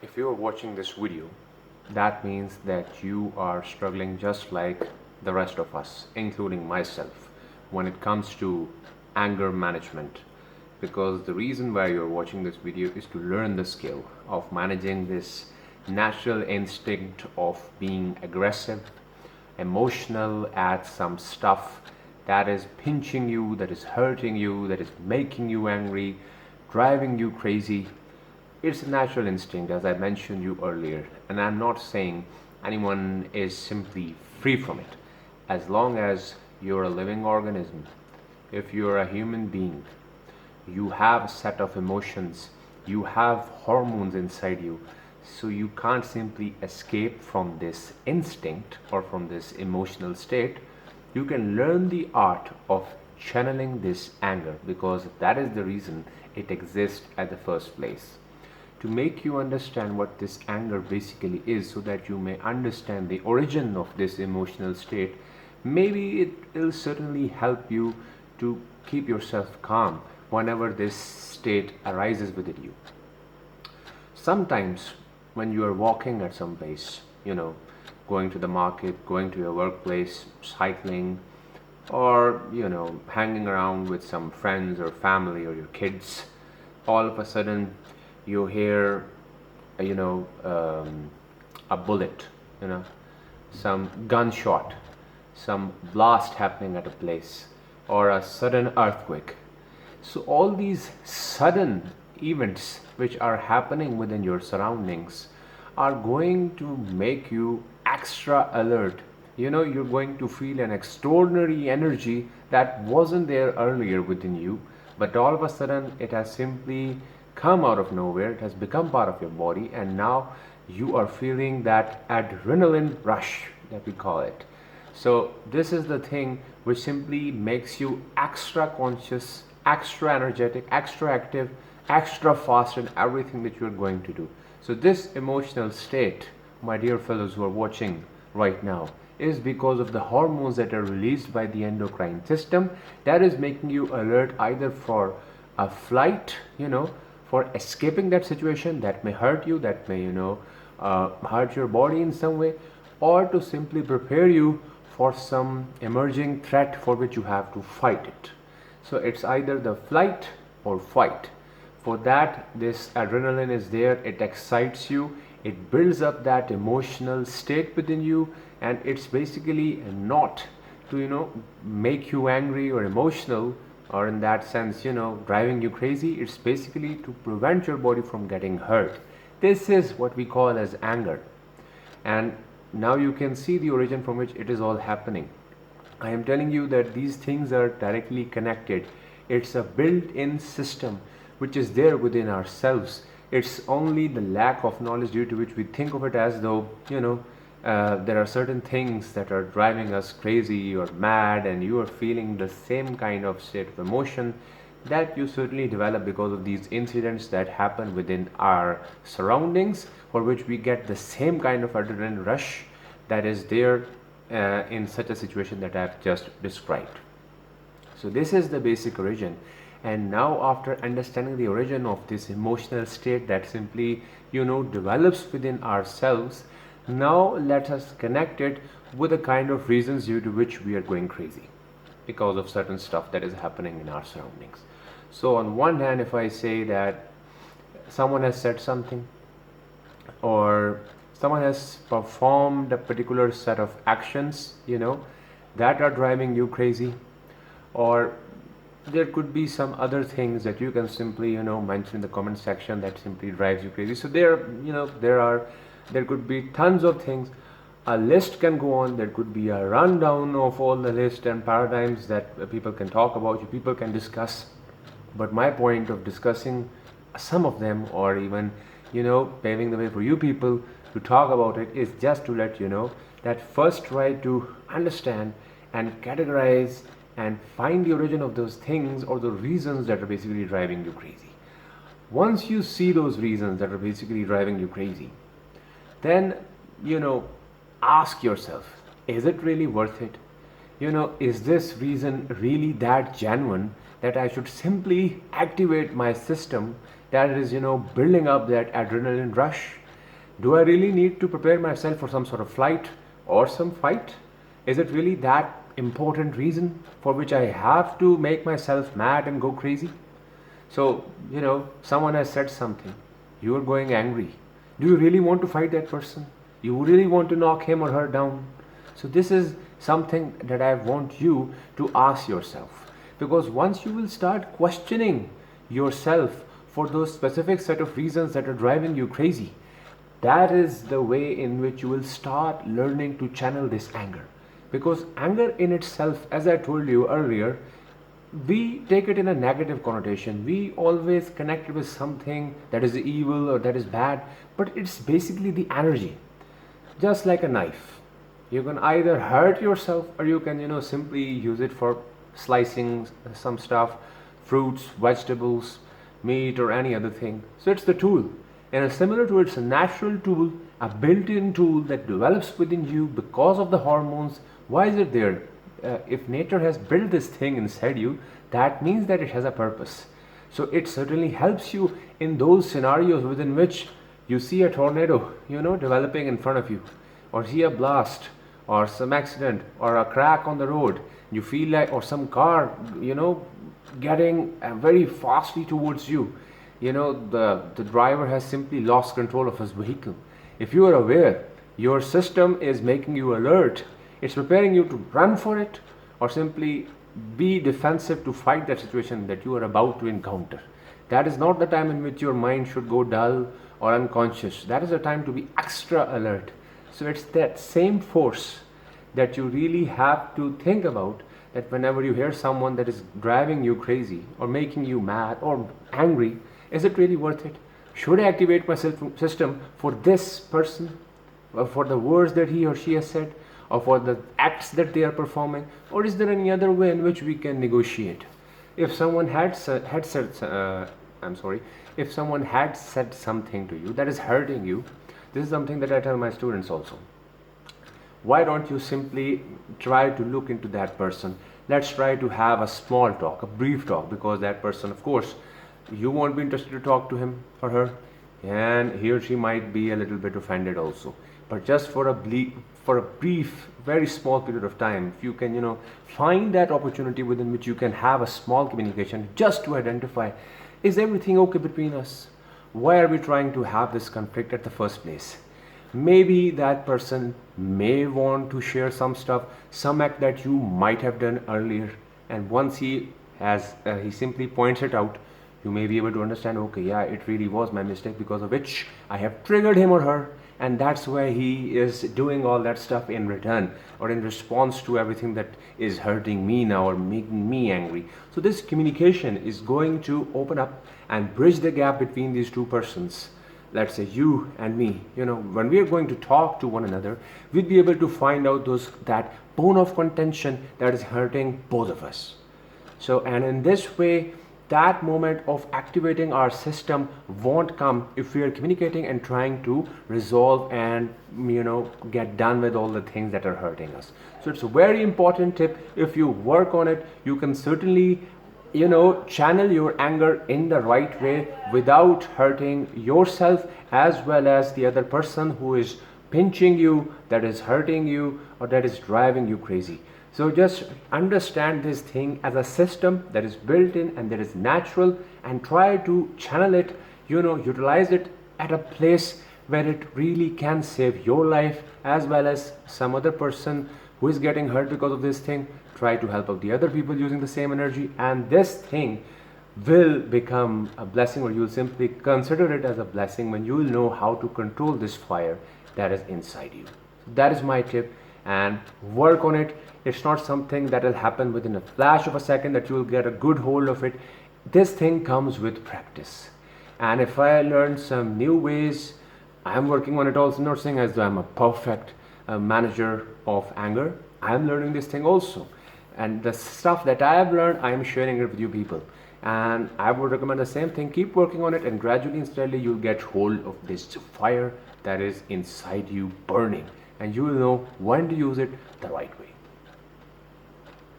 If you are watching this video, that means that you are struggling just like the rest of us, including myself, when it comes to anger management. Because the reason why you're watching this video is to learn the skill of managing this natural instinct of being aggressive, emotional at some stuff that is pinching you, that is hurting you, that is making you angry, driving you crazy. It's a natural instinct, as I mentioned you earlier, and I'm not saying anyone is simply free from it. As long as you're a living organism, if you're a human being, you have a set of emotions, you have hormones inside you, so you can't simply escape from this instinct or from this emotional state. You can learn the art of channeling this anger, because that is the reason it exists at the first place, to make you understand what this anger basically is, so that you may understand the origin of this emotional state. Maybe it will certainly help you to keep yourself calm whenever this state arises within you. Sometimes when you are walking at some place, going to the market, going to your workplace, cycling, or hanging around with some friends or family or your kids, all of a sudden you hear uh, you know a bullet, some gunshot, some blast happening at a place, or a sudden earthquake. So all these sudden events which are happening within your surroundings are going to make you extra alert. You're going to feel an extraordinary energy that wasn't there earlier within you, but all of a sudden it has simply come out of nowhere. It has become part of your body, and now you are feeling that adrenaline rush that we call it. So this is the thing which simply makes you extra conscious, extra energetic, extra active, extra fast in everything that you're going to do. So this emotional state, my dear fellows who are watching right now, is because of the hormones that are released by the endocrine system, that is making you alert either for a flight, for escaping that situation that may hurt you, that may hurt your body in some way, or to simply prepare you for some emerging threat for which you have to fight it. So it's either the flight or fight. For that, this adrenaline is there, it excites you, it builds up that emotional state within you, and it's basically not to make you angry or emotional, or in that sense driving you crazy. It's basically to prevent your body from getting hurt. This is what we call as anger. And now you can see the origin from which it is all happening. I am telling you that these things are directly connected. It's a built-in system which is there within ourselves. It's only the lack of knowledge due to which we think of it as though there are certain things that are driving us crazy or mad, and you are feeling the same kind of state of emotion that you certainly develop because of these incidents that happen within our surroundings, for which we get the same kind of adrenaline rush that is there in such a situation that I've just described. So this is the basic origin. And now, after understanding the origin of this emotional state that simply develops within ourselves, now let us connect it with the kind of reasons due to which we are going crazy because of certain stuff that is happening in our surroundings. So on one hand, if I say that someone has said something, or someone has performed a particular set of actions that are driving you crazy, or there could be some other things that you can simply mention in the comment section that simply drives you crazy. So there could be tons of things. A list can go on. There could be a rundown of all the list and paradigms that people can talk about, people can discuss. But my point of discussing some of them, or even paving the way for you people to talk about it, is just to let you know that first try to understand and categorize and find the origin of those things or the reasons that are basically driving you crazy. Once you see those reasons that are basically driving you crazy, then ask yourself, is it really worth it? Is this reason really that genuine that I should simply activate my system that is building up that adrenaline rush? Do I really need to prepare myself for some sort of flight or some fight? Is it really that important reason for which I have to make myself mad and go crazy? So, someone has said something. You are going angry. Do you really want to fight that person? You really want to knock him or her down? So, this is something that I want you to ask yourself. Because once you will start questioning yourself for those specific set of reasons that are driving you crazy, that is the way in which you will start learning to channel this anger. Because anger in itself, as I told you earlier, we take it in a negative connotation. We always connect it with something that is evil or that is bad, but it's basically the energy. Just like a knife, you can either hurt yourself or you can simply use it for slicing some stuff, fruits, vegetables, meat, or any other thing. So it's the tool, and similar to it's a natural tool, a built-in tool that develops within you because of the hormones. Why is it there? If nature has built this thing inside you, that means that it has a purpose. So it certainly helps you in those scenarios within which you see a tornado, developing in front of you, or see a blast, or some accident, or a crack on the road. You feel like, or some car, getting very fastly towards you. The driver has simply lost control of his vehicle. If you are aware, your system is making you alert. It's preparing you to run for it or simply be defensive to fight that situation that you are about to encounter. That is not the time in which your mind should go dull or unconscious. That is the time to be extra alert. So it's that same force that you really have to think about, that whenever you hear someone that is driving you crazy or making you mad or angry, is it really worth it? Should I activate my system for this person, or for the words that he or she has said, or for the acts that they are performing, or is there any other way in which we can negotiate? If someone had said something to you that is hurting you, this is something that I tell my students also. Why don't you simply try to look into that person? Let's try to have a small talk, a brief talk, because that person, of course, you won't be interested to talk to him or her, and he or she might be a little bit offended also. But just for a brief, very small period of time, if you can, find that opportunity within which you can have a small communication, just to identify, is everything okay between us? Why are we trying to have this conflict at the first place? Maybe that person may want to share some stuff, some act that you might have done earlier, and once he simply points it out, you may be able to understand, okay, yeah, it really was my mistake, because of which I have triggered him or her, and that's why he is doing all that stuff in return or in response to everything that is hurting me now or making me angry. So this communication is going to open up and bridge the gap between these two persons. Let's say you and me, when we are going to talk to one another, we'll be able to find out that bone of contention that is hurting both of us. So, and in this way, that moment of activating our system won't come if we are communicating and trying to resolve and get done with all the things that are hurting us. So it's a very important tip. If you work on it, you can certainly channel your anger in the right way without hurting yourself as well as the other person who is pinching you, that is hurting you, or that is driving you crazy. So just understand this thing as a system that is built in and that is natural, and try to channel it, utilize it at a place where it really can save your life as well as some other person who is getting hurt because of this thing. Try to help out the other people using the same energy, and this thing will become a blessing, or you'll simply consider it as a blessing when you will know how to control this fire that is inside you. That is my tip, and work on it. It's not something that will happen within a flash of a second that you will get a good hold of it. This thing comes with practice, and if I learn some new ways, I'm working on it also, not saying as though I'm a perfect manager of anger. I'm learning this thing also, and the stuff that I have learned, I am sharing it with you people, and I would recommend the same thing. Keep working on it, and gradually and steadily you'll get hold of this fire that is inside you burning, and you will know when to use it the right way.